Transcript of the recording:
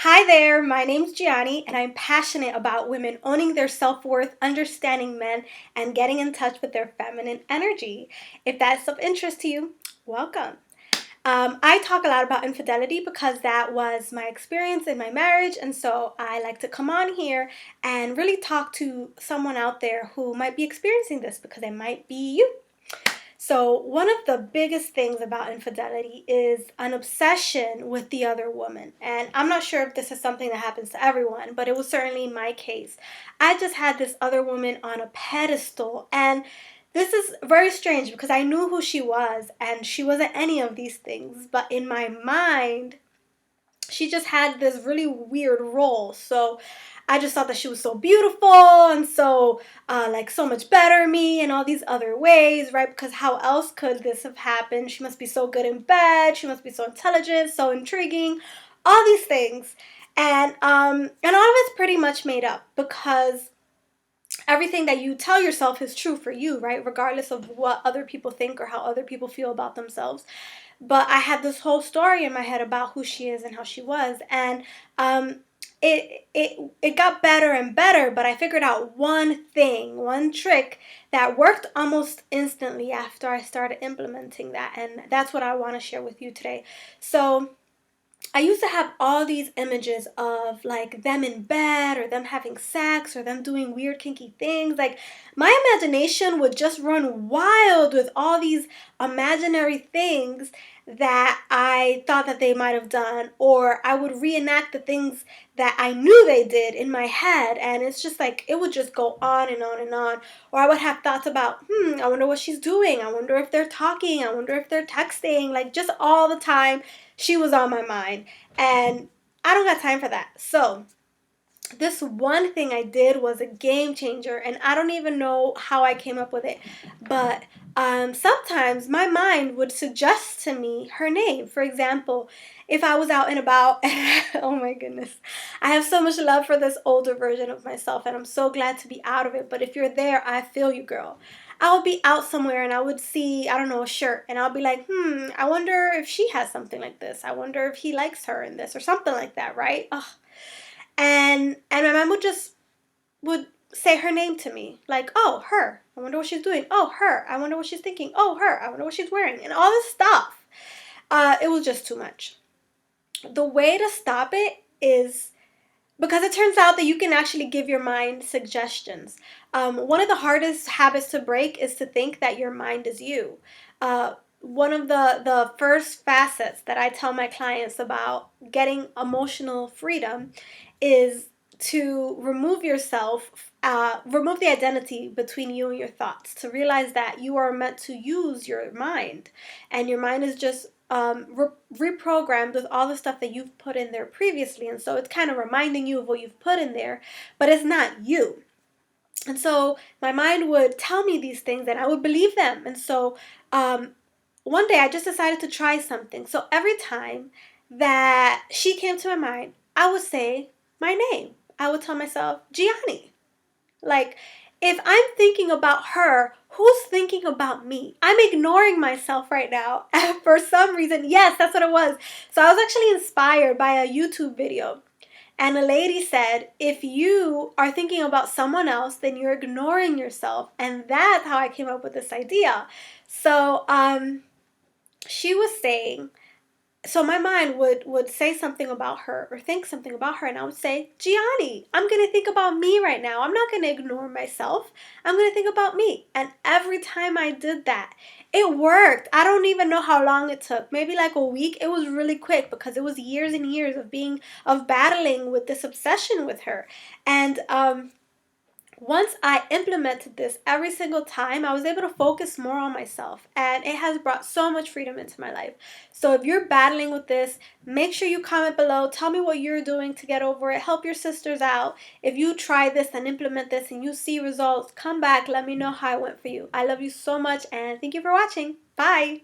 Hi there, my name's Gianni, and I'm passionate about women owning their self worth, understanding men, and getting in touch with their feminine energy. If that's of interest to you, welcome. I talk a lot about infidelity because that was my experience in my marriage, and so I like to come on here and really talk to someone out there who might be experiencing this because it might be you. So, one of the biggest things about infidelity is an obsession with the other woman. And I'm not sure if this is something that happens to everyone, but it was certainly my case. I just had this other woman on a pedestal. And this is very strange because I knew who she was and she wasn't any of these things. But in my mind, she just had this really weird role. So I just thought that she was so beautiful and so like so much better than me in all these other ways, right? Because how else could this have happened? She must be so good in bed. She must be so intelligent, so intriguing, all these things, and all of it's pretty much made up because everything that you tell yourself is true for you, right? Regardless of what other people think or how other people feel about themselves. But I had this whole story in my head about who she is and how she was, and um, it got better and better. But I figured out one thing, one trick that worked almost instantly after I started implementing that, and that's what I want to share with you today. So I used to have all these images of like them in bed or them having sex or them doing weird kinky things. Like my imagination would just run wild with all these imaginary things that I thought that they might have done, or I would reenact the things that I knew they did in my head, and it's just like it would just go on and on and on. Or I would have thoughts about, I wonder what she's doing. I wonder if they're talking. I wonder if they're texting. Like just all the time she was on my mind, and I don't got time for that. So this one thing I did was a game changer, and I don't even know how I came up with it, but sometimes my mind would suggest to me her name. For example, if I was out and about, oh my goodness, I have so much love for this older version of myself, and I'm so glad to be out of it. But if you're there, I feel you, girl. I would be out somewhere and I would see, I don't know, a shirt, and I'll be like, I wonder if she has something like this. I wonder if he likes her in this or something like that, right? Ugh. And my mom would say her name to me, like, oh, her. I wonder what she's doing. Oh, her. I wonder what she's thinking. Oh, her. I wonder what she's wearing, and all this stuff. It was just too much. The way to stop it is because it turns out that you can actually give your mind suggestions. One of the hardest habits to break is to think that your mind is you. One of the first facets that I tell my clients about getting emotional freedom is to remove yourself, remove the identity between you and your thoughts, to realize that you are meant to use your mind, and your mind is just reprogrammed with all the stuff that you've put in there previously. And so it's kind of reminding you of what you've put in there, but it's not you. And so my mind would tell me these things and I would believe them. And so one day I just decided to try something. So every time that she came to my mind, I would say my name. I would tell myself, Gianni. Like, if I'm thinking about her, who's thinking about me? I'm ignoring myself right now. And for some reason, yes, that's what it was. So I was actually inspired by a YouTube video. And a lady said, if you are thinking about someone else, then you're ignoring yourself. And that's how I came up with this idea. So she was saying, so my mind would say something about her or think something about her, and I would say, Gianni, I'm going to think about me right now. I'm not going to ignore myself. I'm going to think about me. And every time I did that, it worked. I don't even know how long it took. Maybe like a week. It was really quick because it was years and years of battling with this obsession with her. And once I implemented this every single time, I was able to focus more on myself, and it has brought so much freedom into my life. So if you're battling with this, make sure you comment below. Tell me what you're doing to get over it. Help your sisters out. If you try this and implement this and you see results, come back. Let me know how it went for you. I love you so much, and thank you for watching. Bye.